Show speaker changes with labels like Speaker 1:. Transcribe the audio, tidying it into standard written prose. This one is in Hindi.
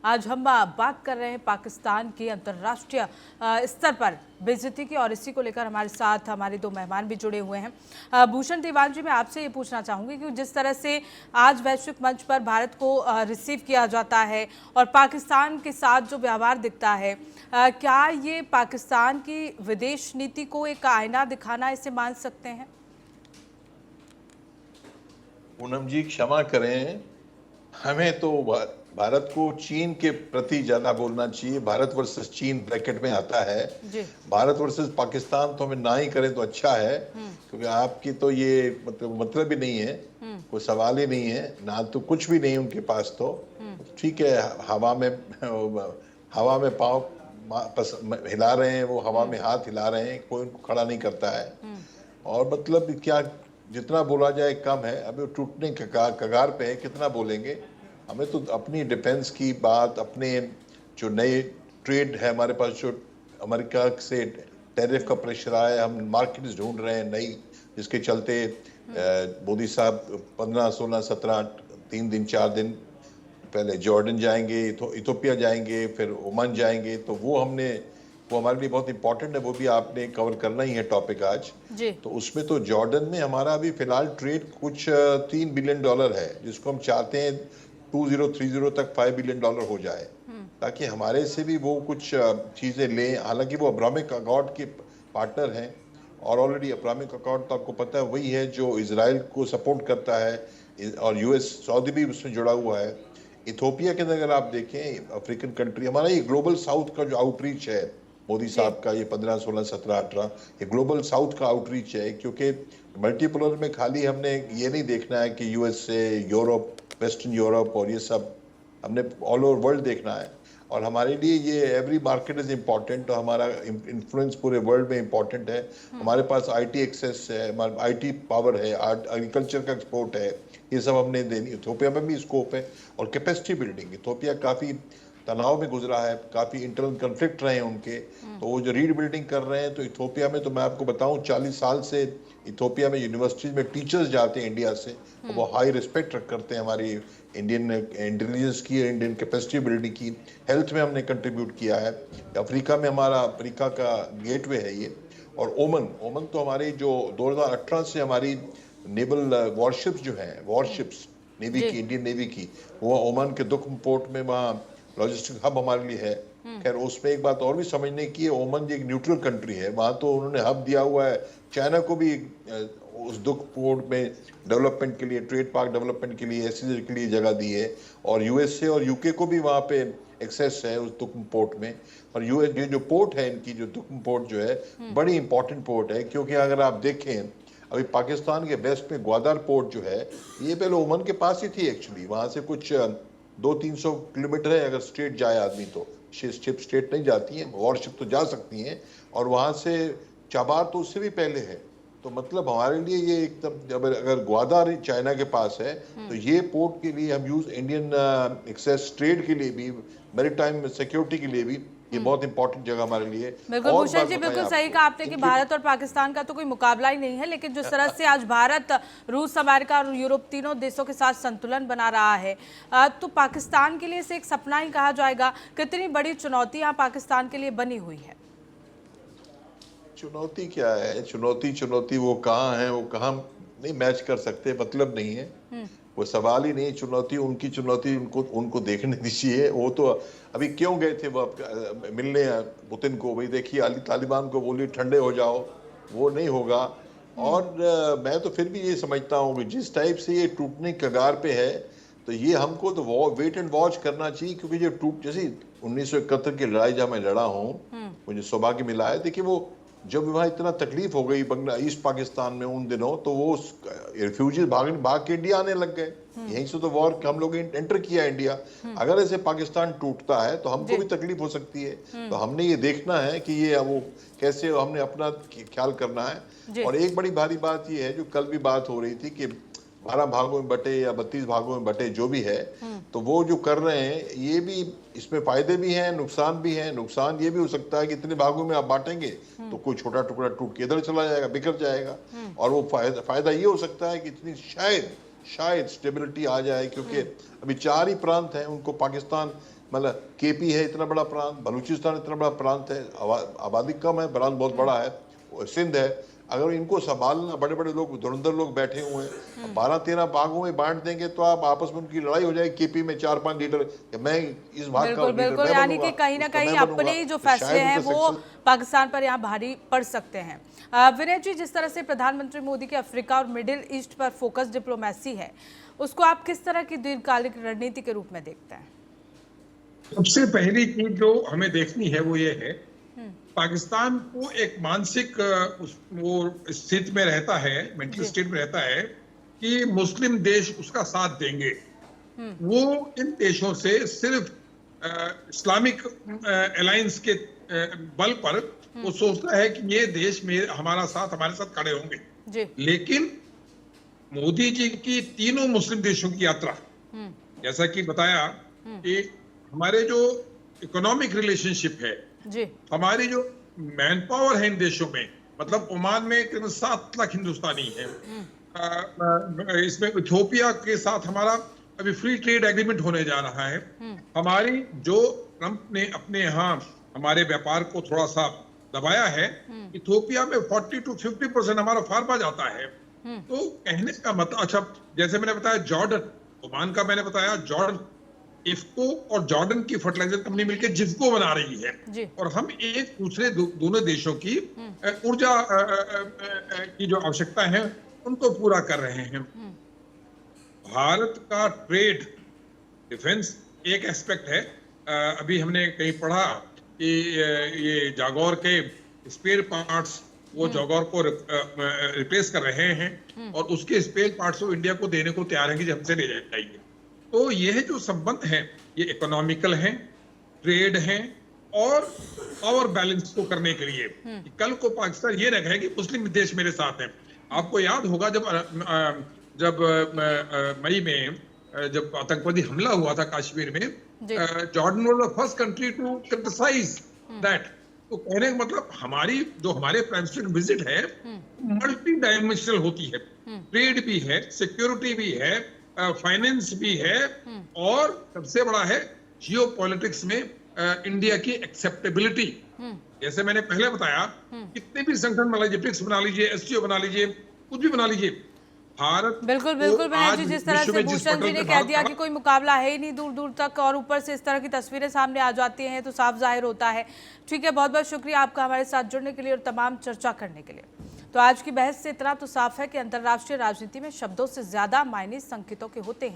Speaker 1: आज हम बात कर रहे हैं पाकिस्तान की अंतर्राष्ट्रीय स्तर पर बेइज्जती की, और इसी को लेकर हमारे साथ हमारे दो मेहमान भी जुड़े हुए हैं। भूषण दीवान जी, मैं आपसे ये पूछना चाहूंगी कि जिस तरह से आज वैश्विक मंच पर भारत को रिसीव किया जाता है और पाकिस्तान के साथ जो व्यवहार दिखता है, क्या ये पाकिस्तान की विदेश नीति को एक आईना दिखाना इसे मान सकते हैं?
Speaker 2: पूनम जी क्षमा करें, हमें तो भारत को चीन के प्रति ज्यादा बोलना चाहिए। भारत वर्सेस चीन ब्रैकेट में आता है
Speaker 1: जी।
Speaker 2: भारत वर्सेस पाकिस्तान तो हमें ना ही करें तो अच्छा है, क्योंकि आपकी तो ये मतलब ही नहीं है, कोई सवाल ही नहीं है ना, तो कुछ भी नहीं उनके पास। तो ठीक है, हवा में पाँव हिला रहे हैं, वो हवा में हाथ हिला रहे हैं, कोई उनको खड़ा नहीं करता है। और मतलब क्या, जितना बोला जाए कम है। अभी वो टूटने के कगार पे है, कितना बोलेंगे। हमें तो अपनी डिफेंस की बात, अपने जो नए ट्रेड है हमारे पास, जो अमेरिका से टैरिफ का प्रेशर आया, हम मार्केट्स ढूंढ रहे हैं नई, जिसके चलते मोदी साहब 15, 16, 17, 3 दिन 4 दिन पहले जॉर्डन जाएंगे, इथोपिया जाएंगे, फिर ओमान जाएंगे। तो वो हमारे लिए बहुत इंपॉर्टेंट है, वो भी आपने कवर करना ही है टॉपिक आज
Speaker 1: जी।
Speaker 2: तो उसमें तो जॉर्डन में हमारा अभी फिलहाल ट्रेड कुछ $3 बिलियन है, जिसको हम चाहते हैं 2030 तक $5 बिलियन हो जाए, ताकि हमारे से भी वो कुछ चीजें लें। हालांकि वो अब्राहमिक अकॉर्ड के पार्टनर हैं, और ऑलरेडी अब्राहमिक अकॉर्ड तो आपको पता है वही है जो इजराइल को सपोर्ट करता है, और यूएस सऊदी भी उसमें जुड़ा हुआ है। इथोपिया के अंदर अगर आप देखें, अफ्रीकन कंट्री, हमारा ये ग्लोबल साउथ का जो आउटरीच है मोदी साहब का, ये 15, 16, 17, 18, ये ग्लोबल साउथ का आउटरीच है। क्योंकि मल्टीपोलर में खाली हमने ये नहीं देखना है कि यूएसए, यूरोप, वेस्टर्न यूरोप और ये सब, हमने ऑल ओवर वर्ल्ड देखना है। और हमारे लिए ये एवरी मार्केट इज इम्पॉर्टेंट, तो हमारा इन्फ्लुएंस पूरे वर्ल्ड में इम्पॉर्टेंट है। हमारे पास आईटी एक्सेस है, हमारा आईटी पावर है, एग्रीकल्चर का एक्सपोर्ट है, ये सब हमने देनी। इथोपिया में भी स्कोप है, और कैपेसिटी बिल्डिंग, इथोपिया काफ़ी तनाव में गुजरा है, काफ़ी इंटरनल कन्फ्लिक्ट रहे हैं उनके, तो वो जो रीबिल्डिंग कर रहे हैं। तो इथोपिया में तो मैं आपको बताऊं, 40 साल से इथोपिया में यूनिवर्सिटीज में टीचर्स जाते हैं इंडिया से, और वो हाई रिस्पेक्ट करते हैं हमारी इंडियन इंटेलिजेंस की, इंडियन कैपेसिटी बिल्डिंग की। हेल्थ में हमने कंट्रीब्यूट किया है। अफ्रीका में हमारा अफ्रीका का गेटवे है ये। और ओमन तो हमारी जो 2018 से हमारी नेवल वॉरशिप्स जो हैं, वॉरशिप्स नेवी की, इंडियन नेवी की, वो ओमान के दुख पोर्ट में वहाँ लॉजिस्टिक हब हमारे लिए है। खैर उसमें एक बात और भी समझने की है, ओमान एक न्यूट्रल कंट्री है, वहाँ तो उन्होंने हब दिया हुआ है चाइना को भी उस दुख पोर्ट में डेवलपमेंट के लिए, ट्रेड पार्क डेवलपमेंट के लिए, ऐसे के लिए जगह दी है। और यूएसए और यूके को भी वहाँ पे एक्सेस है उस दुख पोर्ट में। और यूएस जो पोर्ट है इनकी, जो दुख पोर्ट जो है, बड़ी इंपॉर्टेंट पोर्ट है। क्योंकि अगर आप देखें, अभी पाकिस्तान के वेस्ट में ग्वादर पोर्ट जो है, ये पहले ओमान के पास ही थी एक्चुअली। वहाँ से कुछ 200-300 किलोमीटर है, अगर स्ट्रेट जाए आदमी तो। शिप स्ट्रेट नहीं जाती हैं, वॉरशिप तो जा सकती हैं, और वहाँ से चाबार तो उससे भी पहले है। तो मतलब हमारे लिए ये एकदम, अगर ग्वादर चाइना के पास है, तो ये पोर्ट के लिए हम यूज इंडियन एक्सेस ट्रेड के लिए भी, मैरीटाइम सिक्योरिटी के लिए भी ये बहुत इंपॉर्टेंट जगह हमारे लिए।
Speaker 1: बिल्कुल भूषण जी, बिल्कुल सही कहा आपने कि भारत और पाकिस्तान का तो कोई मुकाबला ही नहीं है, लेकिन जिस तरह से आज भारत रूस, अमेरिका और यूरोप तीनों देशों के साथ संतुलन बना रहा है, तो पाकिस्तान के लिए इसे एक सपना ही कहा जाएगा। कितनी बड़ी चुनौती यहाँ पाकिस्तान के लिए बनी हुई है?
Speaker 2: चुनौती क्या है, चुनौती वो कहाँ है, वो कहाँ नहीं मैच कर सकते, मतलब नहीं है, वो सवाल ही नहीं। चुनौती उनको देखने दीजिए। वो तो अभी क्यों गए थे वो मिलने पुतिन को, भाई देखिए अली तालिबान को बोलिए ठंडे हो जाओ, वो नहीं होगा। और मैं तो फिर भी ये समझता हूँ कि जिस टाइप से ये टूटने कगार पे है, तो ये हमको तो वेट एंड वॉच करना चाहिए। क्योंकि जो जैसे 1971 की लड़ाई जहाँ मैं लड़ा हूँ, मुझे सौभाग्य मिला है, देखिए वो जब वहाँ इतना तकलीफ हो गई ईस्ट पाकिस्तान में उन दिनों, तो वो रिफ्यूजीज भाग के इंडिया आने लग गए। यहीं से तो वॉर हम लोग एंटर किया इंडिया। अगर ऐसे पाकिस्तान टूटता है तो हमको भी तकलीफ हो सकती है। तो हमने ये देखना है कि ये वो कैसे हमने अपना ख्याल करना है। और एक बड़ी भारी बात ये है, जो कल भी बात हो रही थी कि 12 भागों में बटे या 32 भागों में बटे, जो भी है, तो वो जो कर रहे हैं, ये भी इसमें फायदे भी हैं, नुकसान भी हैं। नुकसान ये भी हो सकता है कि इतने भागों में आप बांटेंगे तो कोई छोटा टुकड़ा टूट के इधर चला जाएगा, बिखर जाएगा। और वो फायदा ये हो सकता है कि इतनी शायद स्टेबिलिटी आ जाए। क्योंकि अभी 4 ही प्रांत हैं, उनको पाकिस्तान मतलब केपी है इतना बड़ा प्रांत, बलूचिस्तान इतना बड़ा प्रांत है, आबादी कम है, प्रांत बहुत बड़ा है, और सिंध है। अगर इनको संभालना, बड़े बड़े लोग, धुरंधर लोग बैठे हुए हैं, 12-13 भागों में बांट देंगे तो आप आपस में उनकी लड़ाई हो जाएगी। केपी में 4-5 लीडर, मैं इस भाग का
Speaker 1: बिल्कुल
Speaker 2: लीडर
Speaker 1: बिल्कुल,
Speaker 2: मैं
Speaker 1: यानी
Speaker 2: बनूंगा,
Speaker 1: कि कहीं ना
Speaker 2: उसका
Speaker 1: कहीं
Speaker 2: मैं बनूंगा,
Speaker 1: अपने ही जो
Speaker 2: तो
Speaker 1: फैसले
Speaker 2: शायद
Speaker 1: हैं
Speaker 2: उनका
Speaker 1: वो
Speaker 2: सक्सेस।
Speaker 1: पाकिस्तान पर यहाँ भारी पड़ सकते हैं। विनय जी, जिस तरह से प्रधानमंत्री मोदी की अफ्रीका और मिडिल ईस्ट पर फोकस डिप्लोमेसी है, उसको आप किस तरह की दीर्घकालिक रणनीति के रूप में देखते हैं?
Speaker 3: सबसे पहली चीज जो हमें देखनी है वो ये है, पाकिस्तान को एक मानसिक वो स्थिति में रहता है, मेंटल स्टेट में रहता है कि मुस्लिम देश उसका साथ देंगे। वो इन देशों से सिर्फ इस्लामिक अलायंस के बल पर वो सोचता है कि ये देश में हमारे साथ खड़े होंगे।
Speaker 1: जी।
Speaker 3: लेकिन मोदी जी की तीनों मुस्लिम देशों की यात्रा, जैसा कि बताया कि हमारे जो इकोनॉमिक रिलेशनशिप है,
Speaker 1: जी।
Speaker 3: हमारी जो मैन पावर है इन देशों में, मतलब ओमान में करीब 7 लाख हिंदुस्तानी है, इसमें इथियोपिया के साथ हमारा अभी फ्री ट्रेड एग्रीमेंट होने जा रहा है। हमारी जो ट्रंप ने अपने यहाँ हमारे व्यापार को थोड़ा सा दबाया है, इथियोपिया में 40 to 50% हमारा फार्मा जाता है। तो कहने का मतलब, अच्छा जैसे मैंने बताया जॉर्डन, ओमान का मैंने बताया, जॉर्डन इफ्को और जॉर्डन की फर्टिलाइजर कंपनी मिलकर जिफ्को बना रही है
Speaker 1: जी।
Speaker 3: और हम एक दूसरे दोनों देशों की ऊर्जा की जो आवश्यकता है उनको पूरा कर रहे हैं। भारत का ट्रेड डिफेंस एक एस्पेक्ट है। अभी हमने कहीं पढ़ा कि ये जागौर के स्पेयर पार्ट्स वो जागौर को रिप्लेस कर रहे हैं और उसके स्पेयर पार्ट्स वो इंडिया को देने को तैयार है कि हमसे ले जाइए। तो यह जो संबंध है ये इकोनॉमिकल है, ट्रेड है और पावर बैलेंस को करने के लिए। कल को पाकिस्तान ये न कहे कि मुस्लिम देश मेरे साथ हैं। आपको याद होगा जब मई में जब आतंकवादी हमला हुआ था कश्मीर में, Jordan was the first country to criticise that. तो कहने का मतलब हमारी जो हमारे प्राइम विजिट है मल्टी डायमेंशनल होती है, ट्रेड भी है, सिक्योरिटी भी है, फाइनेंस भी है और सबसे बड़ा है जियोपॉलिटिक्स में इंडिया की एक्सेप्टेबिलिटी। जैसे मैंने पहले बताया, कितने भी संगठन बना लीजिए, ब्रिक्स बना लीजिए, एससीओ बना लीजिए, कुछ भी बना लीजिए, भारत
Speaker 1: बिल्कुल बिल्कुल विनय जी, जिस तरह से भूषण जी ने कह दिया कि कोई मुकाबला है ही नहीं दूर दूर तक, और ऊपर से इस तरह की तस्वीरें सामने आ जाती हैं तो साफ जाहिर होता है। ठीक है, बहुत बहुत शुक्रिया आपका हमारे साथ जुड़ने के लिए और तमाम चर्चा करने के लिए। तो आज की बहस से इतना तो साफ है कि अंतर्राष्ट्रीय राजनीति में शब्दों से ज्यादा मायने संकेतों के होते हैं।